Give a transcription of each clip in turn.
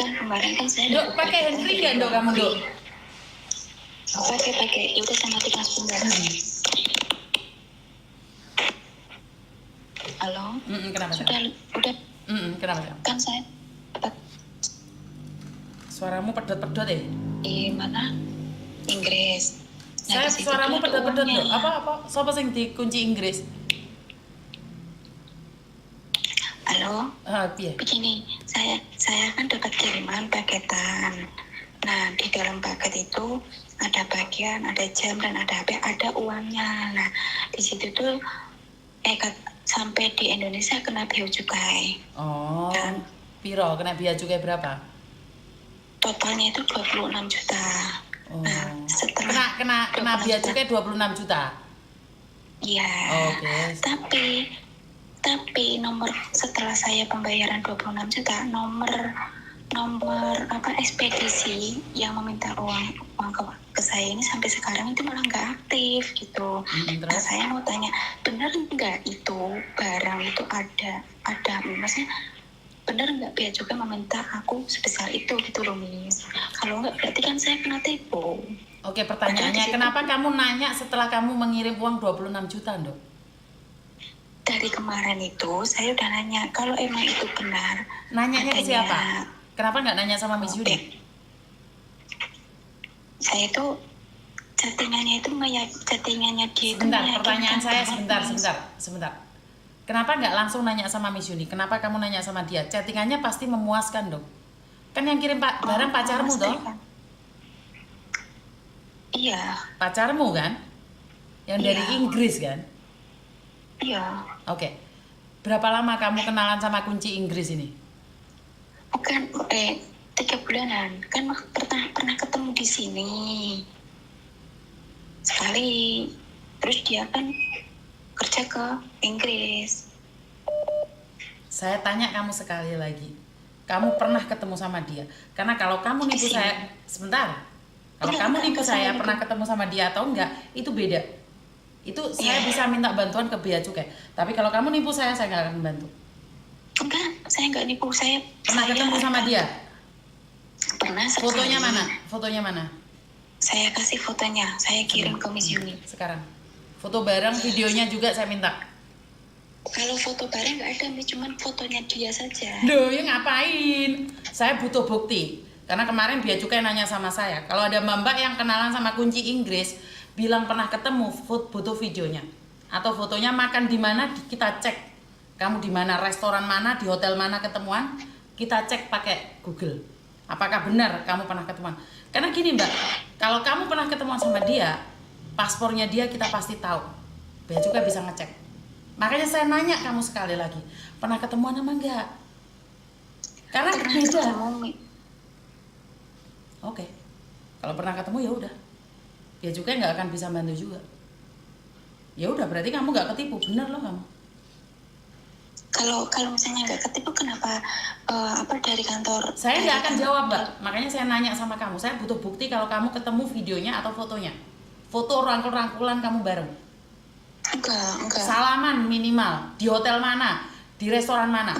Kan kemarin kan saya Dok, pakai handfree nggak dok kamu dok? Pakai. Udah saya matikan sebentar. Halo. Kenapa? Udah. Kenapa? Kan saya Suaramu pedot-pedot ya? di mana? Inggris. Saya suaramu pedot-pedot dok. Apa? Siapa sing dikunci Inggris? Halo. Iya. Begini, saya kan dapat kiriman paketan. Nah, di dalam paket itu ada bagian, ada jam dan ada HP, ada uangnya. Nah, di situ tuh sampai di Indonesia kena bea cukai. Oh. Kan? Piro kena bea cukai berapa? Totalnya itu 26 juta. Oh. Nah, setelah kena bea cukai 26 juta. Iya. Oke. Tapi nomor setelah saya pembayaran 26 juta, nomor ekspedisi yang meminta uang ke saya ini sampai sekarang itu malah nggak aktif gitu. Nah, saya mau tanya, benar nggak itu barang itu ada maksudnya benar nggak bea cukai meminta aku sebesar itu gitu loh Miss. Kalau nggak berarti kan saya kena tipu. Oke, pertanyaannya kenapa kamu nanya setelah kamu mengirim uang 26 juta dok? Dari kemarin itu saya udah nanya kalau emang itu benar. Nanyanya ke siapa? Kenapa nggak nanya sama Miss Yudi? Saya itu chattingannya dia. Sebentar, pertanyaan saya sebentar. Kenapa nggak langsung nanya sama Miss Yuni? Kenapa kamu nanya sama dia? Chattingannya pasti memuaskan dong. Kan yang kirim barang pacarmu toh? Iya. Pacarmu kan? Yang dari Inggris kan? Iya. Oke. Berapa lama kamu kenalan sama kunci Inggris ini? Bukan, 3 bulanan. Kan pernah ketemu di sini sekali. Terus dia kan kerja ke Inggris. Saya tanya kamu sekali lagi. Kamu pernah ketemu sama dia? Karena kalau kamu nipu saya, sebentar. Kalau kamu nipu saya pernah ketemu sama dia atau enggak, itu beda. Itu saya bisa minta bantuan ke bea cukai. Tapi kalau kamu nipu saya nggak akan membantu. Enggak, saya nggak nipu. Saya pernah ketemu sama dia? Pernah sekali. Fotonya mana? Saya kasih fotonya. Saya kirim ke Miss Yuni. Sekarang. Foto bareng, videonya juga saya minta. Kalau foto bareng nggak ada, cuman fotonya dia saja. Duh, ya ngapain? Saya butuh bukti. Karena kemarin bea cukai nanya sama saya. Kalau ada mbak yang kenalan sama kunci Inggris, bilang pernah ketemu, butuh videonya. Atau fotonya makan di mana, kita cek. Kamu di mana, restoran mana, di hotel mana ketemuan, kita cek pakai Google. Apakah benar kamu pernah ketemuan? Karena gini mbak, kalau kamu pernah ketemuan sama dia, paspornya dia kita pasti tahu. Bea cukai bisa ngecek. Makanya saya nanya kamu sekali lagi, pernah ketemuan sama enggak? Karena beda. Oke. Kalau pernah ketemu ya udah. Bea cukai nggak akan bisa bantu juga. Ya udah, berarti kamu nggak ketipu, bener loh kamu. Kalau misalnya nggak ketipu, kenapa dari kantor? Saya nggak akan jawab mbak. Makanya saya nanya sama kamu. Saya butuh bukti kalau kamu ketemu videonya atau fotonya. Foto rangkul-rangkulan kamu bareng. Enggak. Salaman minimal. Di hotel mana? Di restoran mana?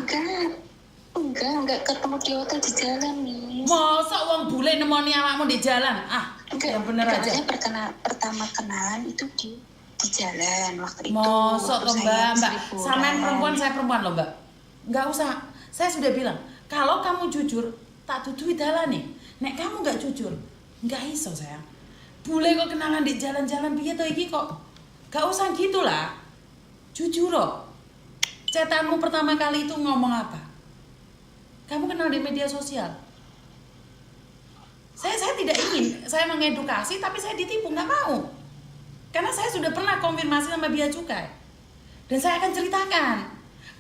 Enggak ketemu di hotel, di jalan nih. Masa uang bule nemoni awakmu di jalan? Yang bener aja. Pertama kenalan itu di jalan waktu itu. Masa toh mbak. Samain perempuan, saya perempuan loh mbak. Nggak usah. Saya sudah bilang, kalau kamu jujur, tak tutui dalan nih. Nek kamu nggak jujur, nggak iso sayang. Bule kok kenalan di jalan-jalan piye to iki kok? Gak usah gitulah. Jujur loh. Cetanmu pertama kali itu ngomong apa? Kamu kenal di media sosial. Saya tidak ingin, saya mengedukasi tapi saya ditipu, nggak mau. Karena saya sudah pernah konfirmasi sama bea cukai. Dan saya akan ceritakan.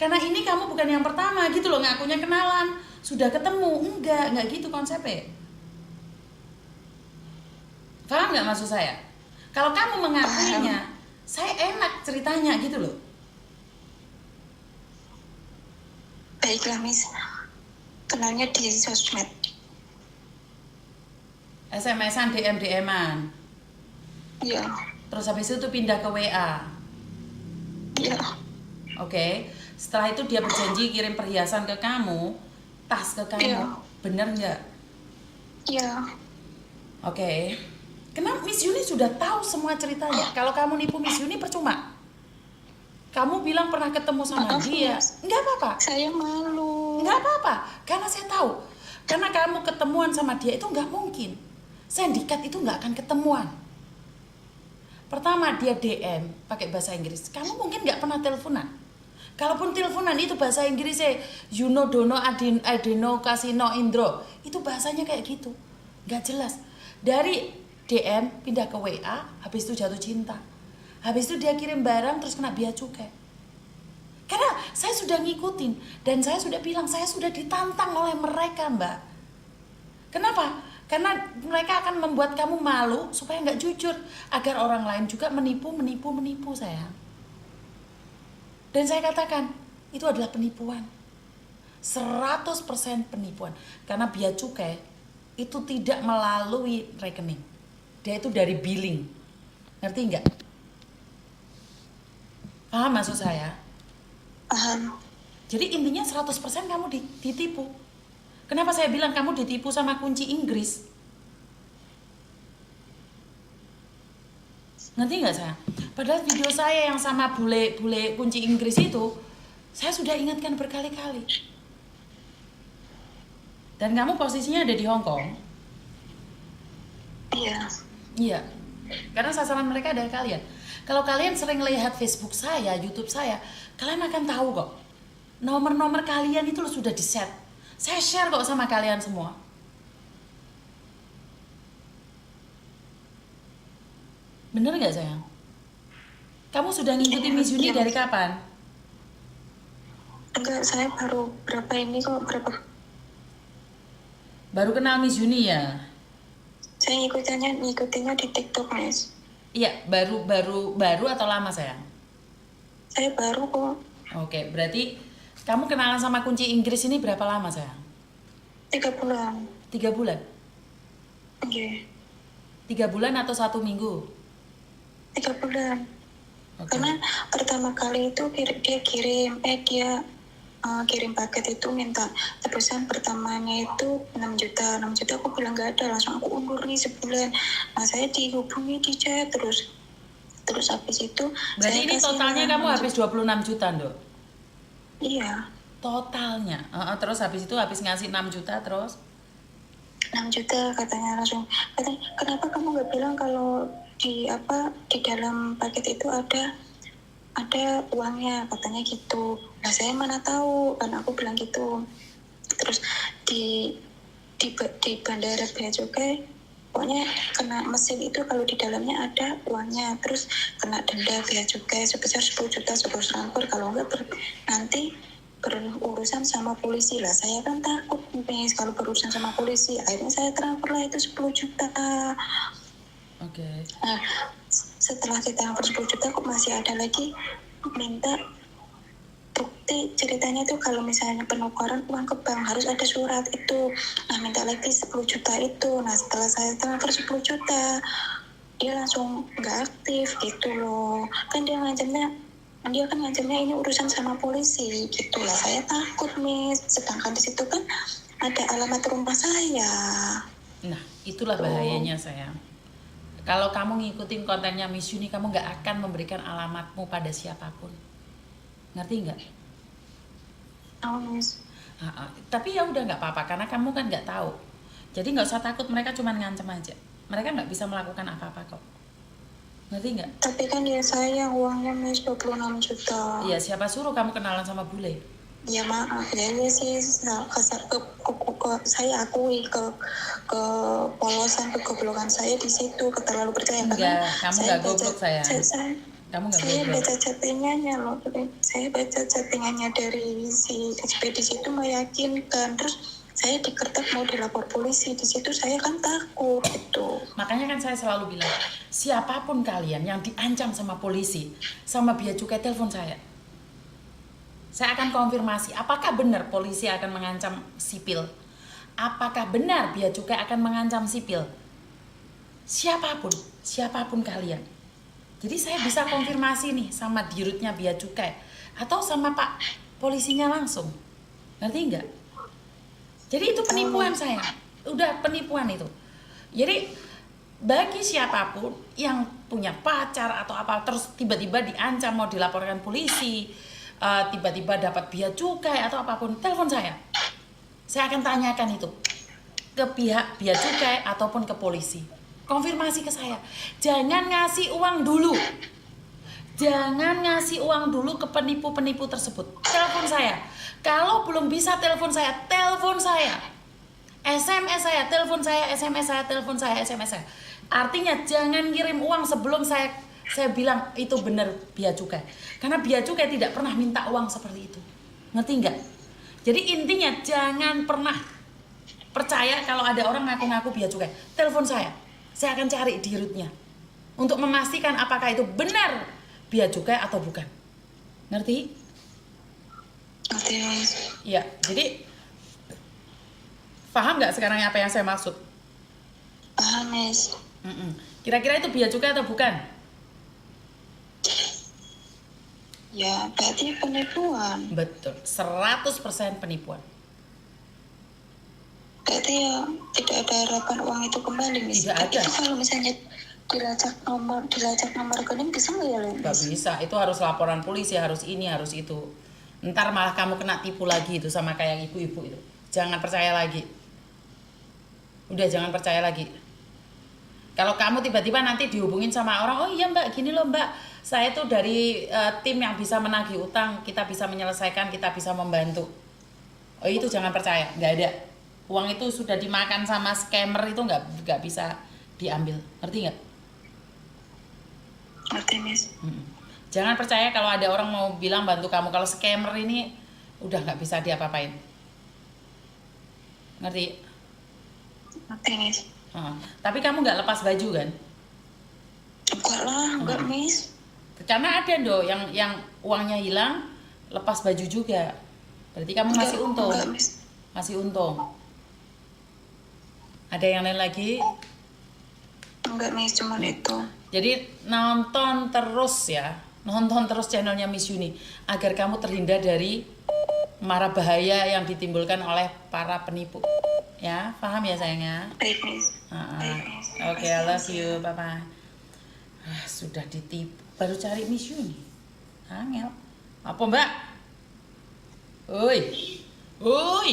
Karena ini kamu bukan yang pertama gitu loh, ngakunya kenalan, sudah ketemu. Enggak gitu konsepnya. Paham nggak maksud saya? Kalau kamu mengakuinya, saya enak ceritanya gitu loh. Baiklah Miss, kenalnya di sosmed. SMS-an, DM-an. Iya. Terus habis itu pindah ke WA. Iya. Oke. Setelah itu dia berjanji kirim perhiasan ke kamu, tas ke kamu. Iya. Bener nggak? Iya. Oke. Kenapa Miss Yuni sudah tahu semua ceritanya? Kalau kamu nipu Miss Yuni percuma. Kamu bilang pernah ketemu sama Maaf, dia. Mas. Nggak apa-apa. Saya malu. Nggak apa-apa. Karena saya tahu. Karena kamu ketemuan sama dia itu nggak mungkin. Sindikat itu nggak akan ketemuan. Pertama dia DM pakai bahasa Inggris. Kamu mungkin nggak pernah teleponan. Kalaupun teleponan itu bahasa Inggrisnya Yuno Dono Adeno Kasino Indro. Itu bahasanya kayak gitu. Nggak jelas. Dari DM pindah ke WA, habis itu jatuh cinta. Habis itu dia kirim barang terus kena bea cukai. Karena saya sudah ngikutin dan saya sudah bilang saya sudah ditantang oleh mereka, Mbak. Kenapa? Karena mereka akan membuat kamu malu supaya nggak jujur agar orang lain juga menipu sayang. Dan saya katakan itu adalah penipuan. 100% penipuan. Karena bea cukai itu tidak melalui rekening. Dia itu dari billing. Ngerti nggak? Paham maksud saya? Paham. Jadi intinya 100% kamu ditipu. Kenapa saya bilang kamu ditipu sama kunci Inggris? Ngerti nggak saya? Padahal video saya yang sama bule kunci Inggris itu, saya sudah ingatkan berkali-kali. Dan kamu posisinya ada di Hong Kong? Iya. Iya. Karena sasaran mereka adalah kalian. Kalau kalian sering lihat Facebook saya, YouTube saya, kalian akan tahu kok. Nomor-nomor kalian itu sudah di-set. Saya share kok sama kalian semua. Bener nggak sayang? Kamu sudah ngikutin Miss Yuni dari kapan? Enggak, saya baru Baru kenal Miss Yuni ya? saya ngikutinnya di TikTok, Mas. Iya, baru atau lama sayang? Saya baru kok. Oke, berarti kamu kenalan sama kunci Inggris ini berapa lama sayang? 3 bulan. 3 bulan? Oke. 3 bulan atau 1 minggu? 3 bulan. Oke. Karena pertama kali itu dia kirim paket itu minta tebusan pertamanya itu 6 juta. 6 juta aku bilang nggak ada, langsung aku undur nih sebulan. Nah, saya dihubungi di chat terus habis itu berarti ini totalnya kamu habis 26 juta, Nduk? Iya. Totalnya. Terus habis itu habis ngasih 6 juta terus? 6 juta katanya kenapa kamu nggak bilang kalau di dalam paket itu ada uangnya, katanya gitu. Nah, saya mana tahu, kan aku bilang gitu. Terus di bandara bea cukai pokoknya kena mesin itu kalau di dalamnya ada uangnya, terus kena denda bea cukai sebesar 10 juta sebelum transfer, kalau enggak nanti berurusan sama polisi lah. Saya kan takut nih kalau berurusan sama polisi, akhirnya saya transfer lah itu 10 juta. Oke. Nah, setelah kita transfer 10 juta kok masih ada lagi minta bukti. Ceritanya tuh kalau misalnya penukaran uang ke bank harus ada surat itu. Nah, minta lagi 10 juta itu. Nah, setelah saya transfer 10 juta dia langsung nggak aktif gitu loh. Kan dia kan ngancamnya ini urusan sama polisi gitu lah. Saya takut nih, sedangkan di situ kan ada alamat rumah saya. Nah, itulah bahayanya sayang. Kalau kamu ngikutin kontennya Miss Yuni, kamu nggak akan memberikan alamatmu pada siapapun. Ngerti nggak? Oh, Miss. Tapi ya udah nggak apa-apa, karena kamu kan nggak tahu. Jadi nggak usah takut, mereka cuma ngancem aja. Mereka nggak bisa melakukan apa-apa kok. Ngerti nggak? Tapi kan dia sayang uangnya, Miss, 26 juta. Iya, siapa suruh kamu kenalan sama bule? Ya maaf ya, ini sih saya akui ke polosan kegoblokan saya di situ, keterlalu percaya. Enggak, kamu nggak goblok sayang. Kamu nggak Saya goblok. baca chattingannya loh, saya baca chattingannya dari si ekspedisi itu meyakinkan. Terus saya dikertak mau dilapor polisi, di situ saya kan takut gitu. Makanya kan saya selalu bilang, siapapun kalian yang diancam sama polisi, sama bea cukai, telepon saya. Saya akan konfirmasi apakah benar polisi akan mengancam sipil. Apakah benar bea cukai akan mengancam sipil. Siapapun kalian. Jadi saya bisa konfirmasi nih sama dirutnya bea cukai atau sama Pak polisinya langsung. Ngerti nggak? Jadi itu penipuan saya, udah penipuan itu. Jadi bagi siapapun yang punya pacar atau apa terus tiba-tiba diancam mau dilaporkan polisi, tiba-tiba dapat bea cukai atau apapun, telepon saya. Saya akan tanyakan itu ke pihak bea cukai ataupun ke polisi. Konfirmasi ke saya. Jangan ngasih uang dulu. Jangan ngasih uang dulu ke penipu-penipu tersebut. Telepon saya. Kalau belum bisa telepon saya, telepon saya. SMS saya, telepon saya, SMS saya, telepon saya, SMS saya. Artinya jangan kirim uang sebelum saya bilang itu benar bea cukai. Karena bea cukai tidak pernah minta uang seperti itu. Ngerti nggak? Jadi intinya jangan pernah percaya kalau ada orang ngaku-ngaku bea cukai. Telepon saya akan cari di rootnya untuk memastikan apakah itu benar bea cukai atau bukan. Ngerti? Ngerti, Miss. Iya, jadi paham nggak sekarang apa yang saya maksud? Paham, Miss. Kira-kira itu bea cukai atau bukan? Ya, berarti penipuan. Betul, 100% penipuan. Berarti ya tidak ada harapan uang itu kembali, Miss. Tidak ada. Itu kalau misalnya dilacak nomor rekening bisa nggak ya, Miss? Nggak bisa, itu harus laporan polisi, harus ini, harus itu. Ntar malah kamu kena tipu lagi itu sama kayak ibu-ibu itu. Jangan percaya lagi. Udah jangan percaya lagi. Kalau kamu tiba-tiba nanti dihubungin sama orang, oh iya mbak, gini loh mbak, saya tuh dari tim yang bisa menagih utang, kita bisa menyelesaikan, kita bisa membantu. Oh itu jangan percaya, nggak ada. Uang itu sudah dimakan sama scammer itu nggak bisa diambil, ngerti nggak? Ngerti, Miss. Jangan percaya kalau ada orang mau bilang bantu kamu, kalau scammer ini udah nggak bisa diapa-apain. Ngerti? Ngerti, Miss. Tapi kamu nggak lepas baju kan? Enggak lah, enggak, Miss. Karena ada yang uangnya hilang, lepas baju juga. Berarti kamu masih untung. Enggak, Miss. Masih untung. Ada yang lain lagi? Enggak, Miss, cuman itu. Jadi nonton terus ya. Nonton terus channelnya Miss Yuni agar kamu terhindar dari mara bahaya yang ditimbulkan oleh para penipu. Ya, paham ya sayangnya? Baik, Miss. Baik, Miss. Oke, I love you. Bye-bye. Sudah ditipu. Baru cari Miss Yuni. Angel. Apa mbak? Oi. Oi.